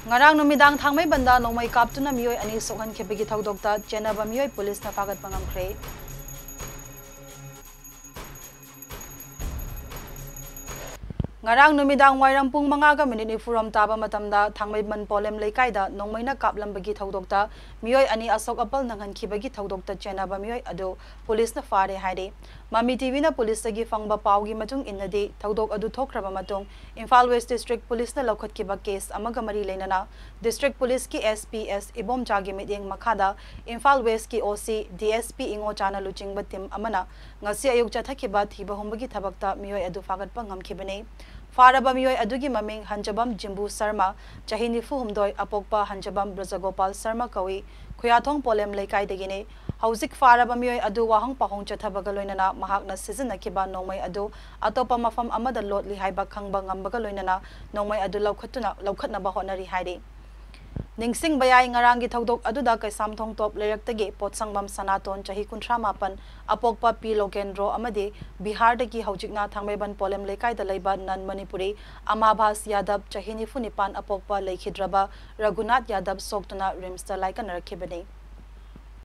Ngarang numidang thangmay banda nongmai Kaptuna Meeoi ani Sokhankhibagi Thoudokta Chennaba Meeoi police na Phagatpa Ngamkhre. Ngarang numidang wairam pung mangaga minute ni furam taba matamda thangmai ban polem leikaida Nongmeina Kaplambagi Thoudokta Meeoi ani asok apal Sokhankhibagi Thoudokta Chennaba Meeoi adu police na fare haide. MAMI TV na police gi fangba paugi matung innade Thoudok adu thokraba matung Imphal West District Police na laukhatkiba case amaga mari leinana District Police ki SPS ibom jagi midyeng makhada Imphal West ki OC DSP ingo chana luchingba tim amana ngasi ayuk chathakiba thiba humbagi thabakta Meeoi adu Phagatpa ngamkhibane. Faraba Meeoi adugi maming Hanjabam Jimbu Sarma Chahinifu humdoi apokpa Hanjabam Brajagopal Sarma kawi Khuyathong polem leikai degine Hauzik Faraba Meeoi adu wahang pahong chathabaga loinana mahakna sizinnakiba nongmai adu atopa mafam amada lotli haiba khangba ngambaga loinana nongmai adu laukhatnaba hotnari haide. Ningsing bayay ngarangi Thoudok aduda kay samthong top lerektagi potsangbam sanaton chahi 38 apokpa pilo kendro amadi Bihar dagi haujikna thangmaiban polem lekai da leiba nan Manipuri Amabhas Yadav chahi 9 apokpa leikhidraba Raghunath Yadav soktuna rimsta laikan rakhibane.